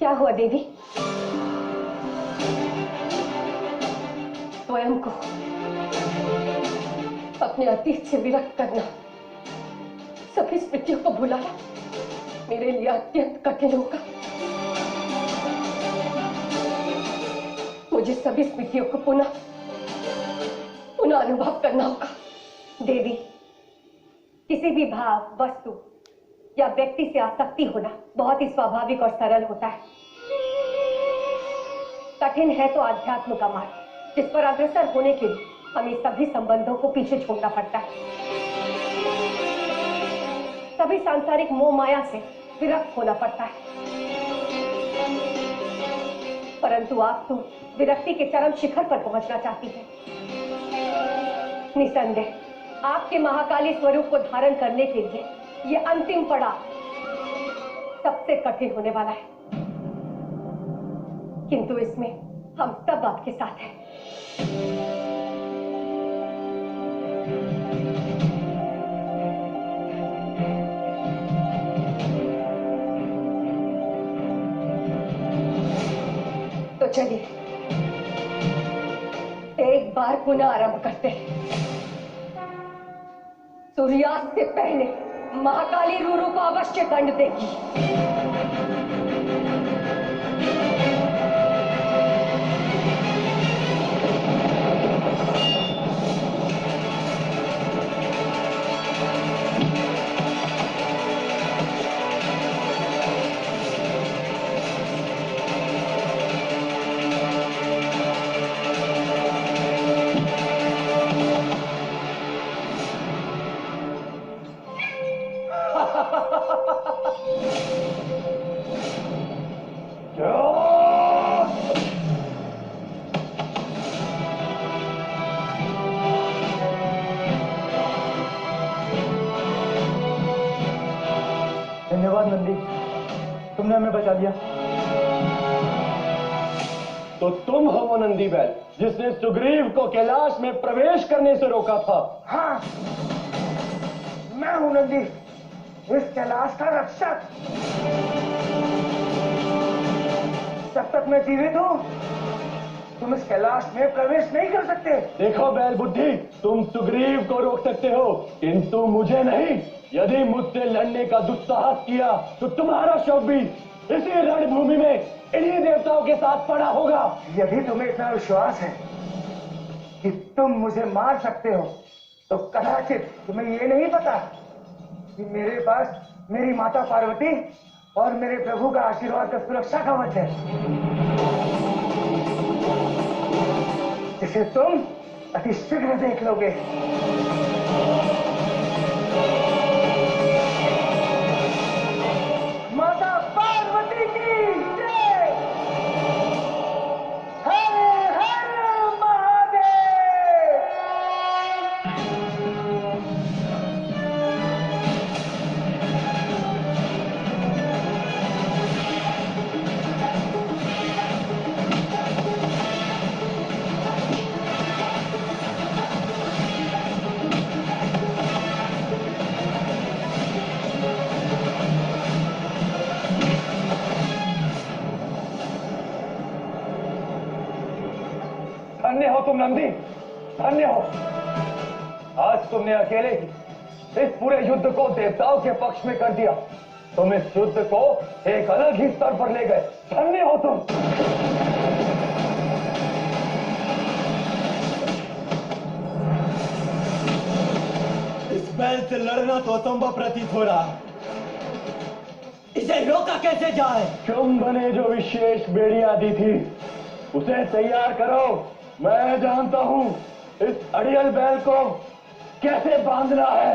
क्या हुआ देवी? स्वयं को अपने अतीत से विरक्त करना, सभी स्मृतियों को भुलाना मेरे लिए अत्यंत कठिन होगा। मुझे सभी स्मृतियों को पुनः अनुभव करना होगा। देवी, किसी भी भाव, वस्तु या व्यक्ति से आसक्ति होना बहुत ही स्वाभाविक और सरल होता है। कठिन है तो आध्यात्म का मार्ग, जिस पर अग्रसर होने के लिए हमें सभी संबंधों को पीछे छोड़ना पड़ता है। सभी सांसारिक मोह माया से विरक्त होना पड़ता है। परंतु आप तो विरक्ति के चरम शिखर पर पहुंचना चाहती हैं। निसंदेह आपके महाकाली स्वरूप को धारण करने के लिए ये अंतिम पड़ाव सबसे कठिन होने वाला है, किंतु इसमें हम सब आपके साथ हैं। तो चलिए एक बार पुनः आरंभ करते हैं। सूर्यास्त से पहले महाकाली रूरू को अवश्य दंड देगी। धन्यवाद नंदी, तुमने हमें बचा लिया। तो तुम हो वो नंदी बैल जिसने सुग्रीव को कैलाश में प्रवेश करने से रोका था? हाँ, मैं हूं नंदी, इस कैलाश का रक्षक। जब तक मैं जीवित हूं तुम इस कैलाश में प्रवेश नहीं कर सकते। देखो बैल बुद्धि, तुम सुग्रीव को रोक सकते हो किंतु मुझे नहीं। यदि मुझसे लड़ने का दुस्साहस किया तो तुम्हारा शव भी इसी रणभूमि में इन्हीं देवताओं के साथ पड़ा होगा। यदि तुम्हें इतना विश्वास है कि तुम मुझे मार सकते हो तो कदाचित तुम्हें ये नहीं पता कि मेरे पास मेरी माता पार्वती और मेरे प्रभु का आशीर्वाद का सुरक्षा कवच है, जिसे तुम अति शीघ्र देख लोगे। माता पार्वती की जय। हर हर महादेव। धन्य हो तुम नंदी, धन्य हो। आज तुमने अकेले ही इस पूरे युद्ध को देवताओं के पक्ष में कर दिया। तुम इस युद्ध को एक अलग ही स्तर पर ले गए। धन्य हो तुम। इस बैल से लड़ना तो असंभव प्रतीत हो रहा है। इसे रोका कैसे जाए? शुंभ ने जो विशेष बेड़ियां दी थी उसे तैयार करो। मैं जानता हूं इस अड़ियल बैल को कैसे बांधना है।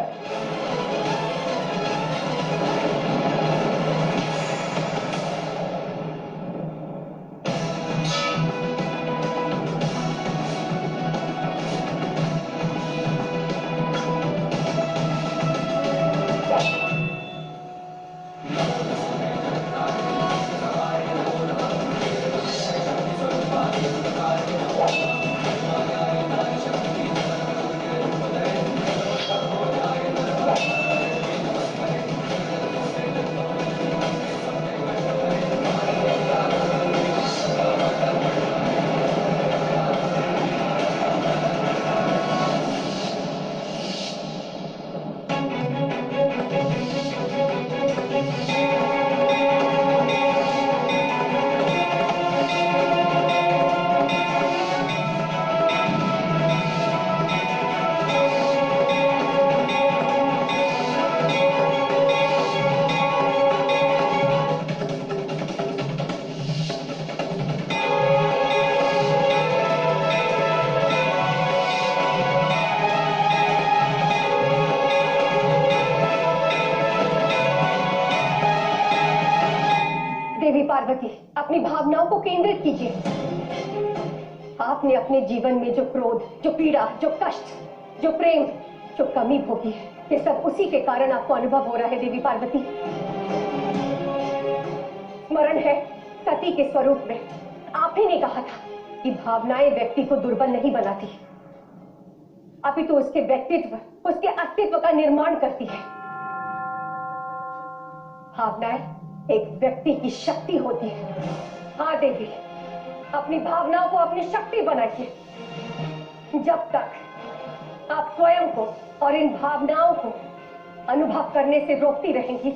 पार्वती, अपनी भावनाओं को केंद्रित कीजिए। आपने अपने जीवन में जो क्रोध, जो पीड़ा, जो कष्ट, जो प्रेम, जो कमी भोगी है, ये सब उसी के कारण आपको अनुभव हो रहा है देवी पार्वती। स्मरण है सती के स्वरूप में आप ही ने कहा था कि भावनाएं व्यक्ति को दुर्बल नहीं बनाती, अपितु उसके व्यक्तित्व, उसके अस्तित्व का निर्माण करती है। भावनाएं एक व्यक्ति की शक्ति होती है। हाँ देवी, अपनी भावनाओं को अपनी शक्ति बनाइए। जब तक आप स्वयं को और इन भावनाओं को अनुभव करने से रोकती रहेंगी,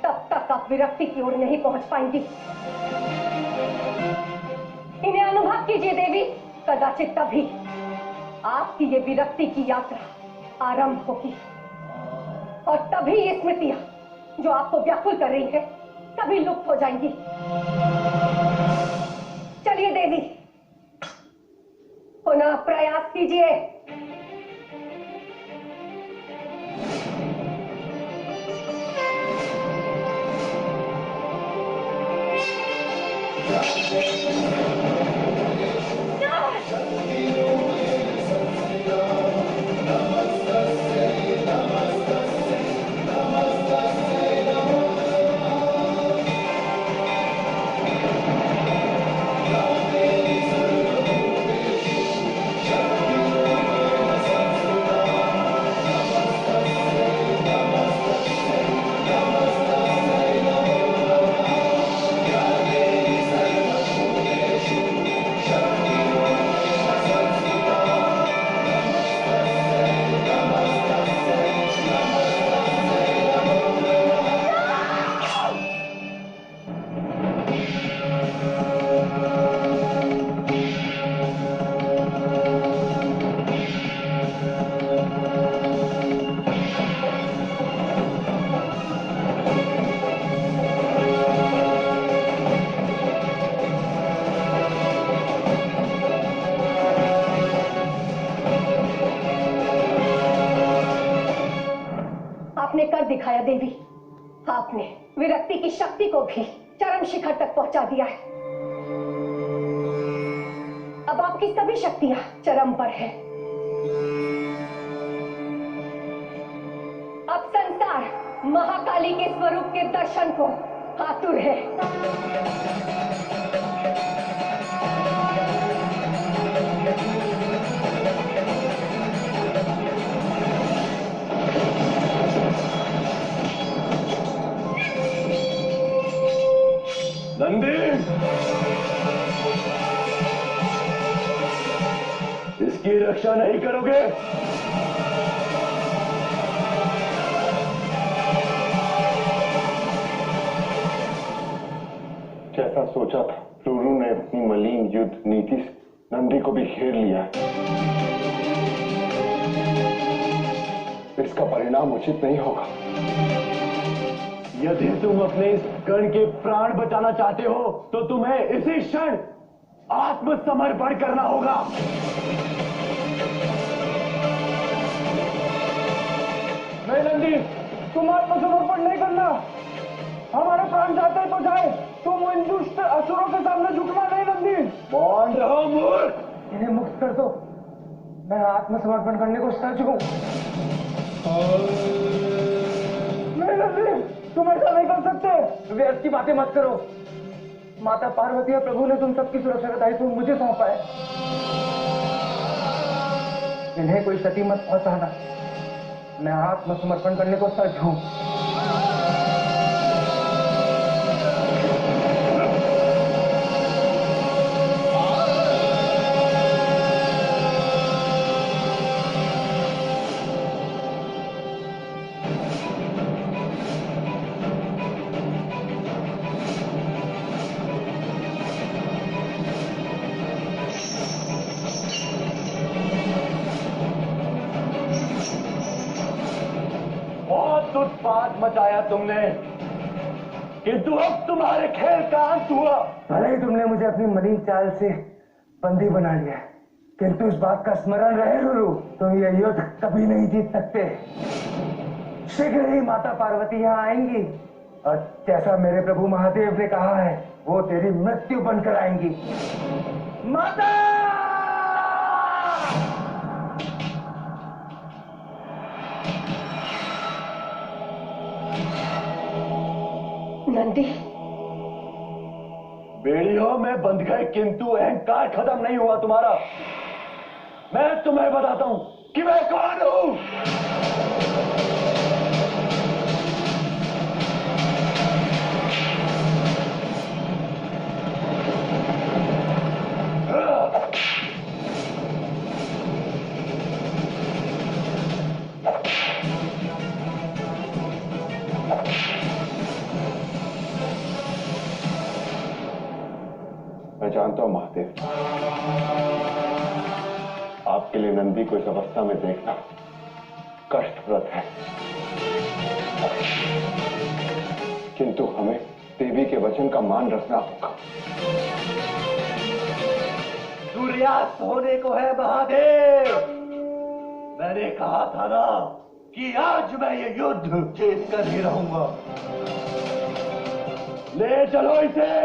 तब तक आप विरक्ति की ओर नहीं पहुंच पाएंगी। इन्हें अनुभव कीजिए देवी, कदाचित तभी आपकी ये विरक्ति की यात्रा आरंभ होगी और तभी ये स्मृतियां जो आपको व्याकुल कर रही है सभी लुप्त हो जाएंगी। चलिए देवी, पुनः प्रयास कीजिए। दिखाया देवी, आपने विरक्ति की शक्ति को भी चरम शिखर तक पहुंचा दिया है। अब आपकी सभी शक्तियां चरम पर है। अब संसार महाकाली के स्वरूप के दर्शन को आतुर है। नंदी, इसकी रक्षा नहीं करोगे? जैसा सोचा था, लूरू ने अपनी मलिन युद्ध नीति से नंदी को भी घेर लिया है। इसका परिणाम उचित नहीं होगा। यदि तुम अपने इस गण के प्राण बचाना चाहते हो तो तुम्हें इसी क्षण आत्मसमर्पण करना होगा। नहीं नंदी, तुम आत्मसमर्पण नहीं करना। हमारे प्राण जाते तो जाए, तुम इन दुष्ट असुरों के सामने झुकना नहीं नंदी। कौन रहो मूर्ख? इन्हें मुक्त कर दो, मैं आत्मसमर्पण करने को सच हूं। नहीं नंदी, तुम ऐसा नहीं कर सकते। व्यर्थ की बातें मत करो। माता पार्वती और प्रभु ने तुम सबकी सुरक्षा का दायित्व मुझे सौंपा है। इन्हें कोई क्षति मत पहुंचाना। मैं आत्मसमर्पण करने को सच हूं। उत्पात मचाया तुमने, किंतु अब तुम्हारे खेल का अंत हुआ। भले ही तुमने मुझे अपनी मलिन चाल से बंदी बना लिया, किंतु इस बात का स्मरण रहे लूरू, तुम ये युद्ध कभी नहीं जीत सकते। शीघ्र ही माता पार्वती यहाँ आएंगी और जैसा मेरे प्रभु महादेव ने कहा है वो तेरी मृत्यु बनकर आएंगी। माता! नंदी, बेड़ियों में बंध गए किंतु अहंकार खत्म नहीं हुआ तुम्हारा। मैं तुम्हें बताता हूं कि मैं कौन हूं। मैं जानता हूं महादेव, आपके लिए नंदी को इस अवस्था में देखना कष्टप्रद है, किंतु हमें देवी के वचन का मान रखना होगा। सूर्यास्त होने को है महादेव। मैंने कहा था ना कि आज मैं ये युद्ध जीत कर ही रहूंगा। ले चलो इसे।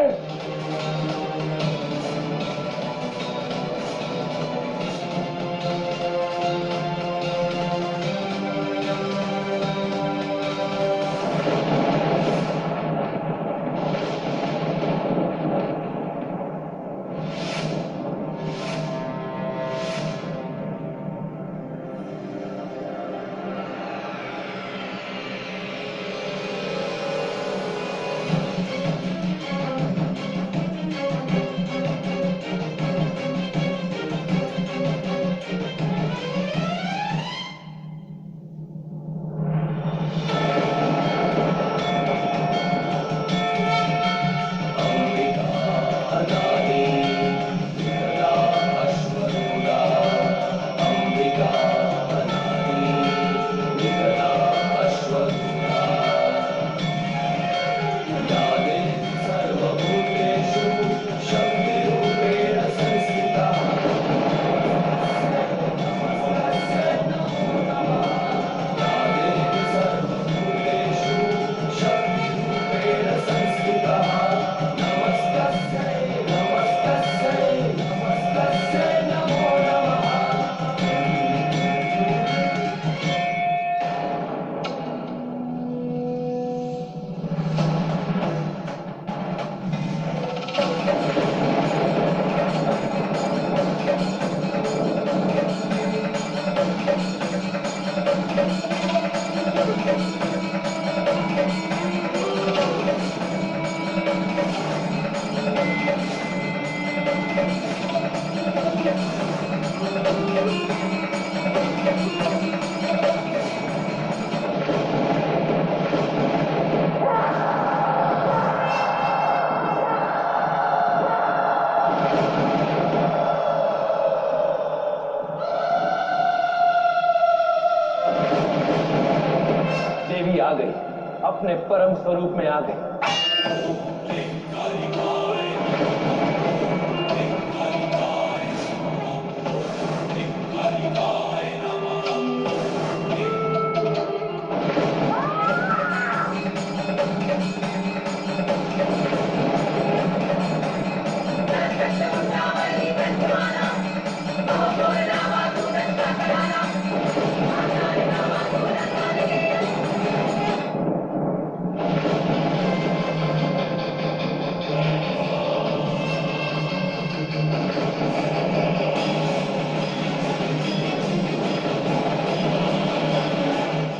अपने परम स्वरूप में आ गए।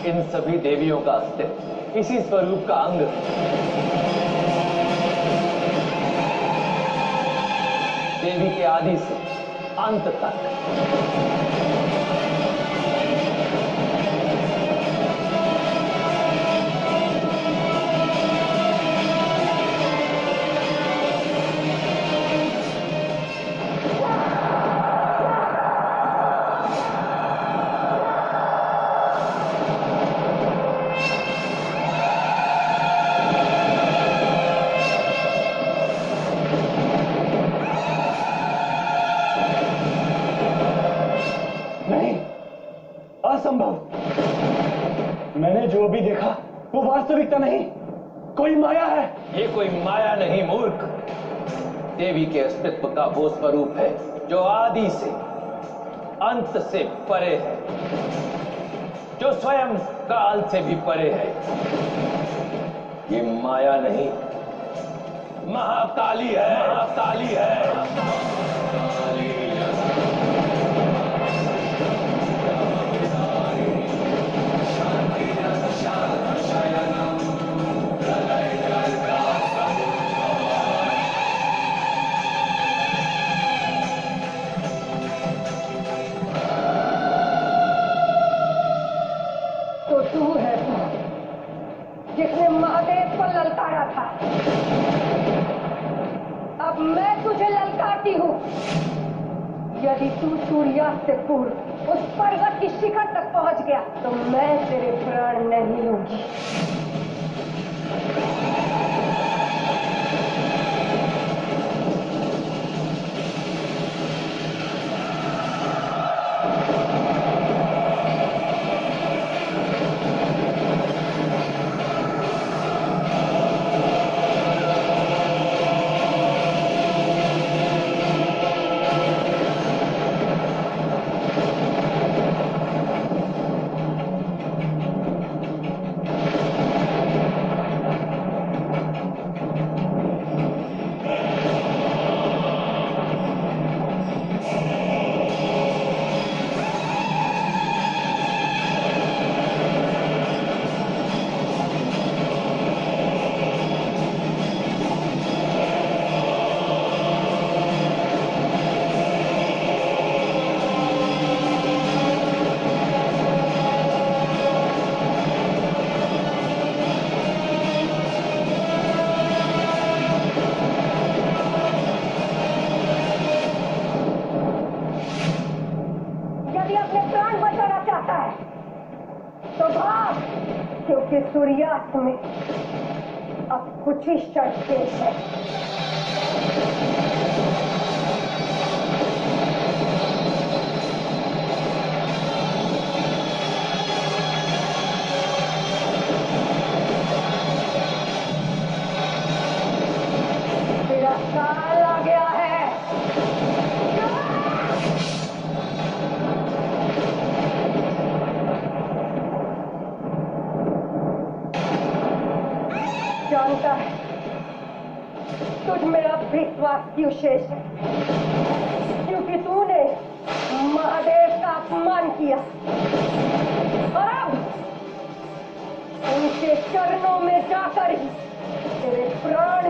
इन सभी देवियों का अस्तित्व इसी स्वरूप का अंग है। देवी के आदि से अंत तक। असंभव। मैंने जो भी देखा वो वास्तविकता नहीं, कोई माया है। ये कोई माया नहीं मूर्ख, देवी के अस्तित्व का वो स्वरूप है जो आदि से अंत से परे है, जो स्वयं काल से भी परे है। ये माया नहीं, महाकाली है, महाकाली है। तो तू है जिसने महादेव को ललकारा था। अब मैं तुझे ललकारती हूँ। यदि तू सूर्यास्त से पूर्व उस पर्वत की शिखर तक पहुंच गया तो मैं तेरे प्राण नहीं लूंगी। क्योंकि सूर्यास्त में अब कुछ ही शर्त पेश है। तेरा काल आ गया है। जानता है तुझ में अब विश्वास क्यों शेष है, क्योंकि तूने महादेव का अपमान किया और अब उनके चरणों में जाकर ही तेरे प्राण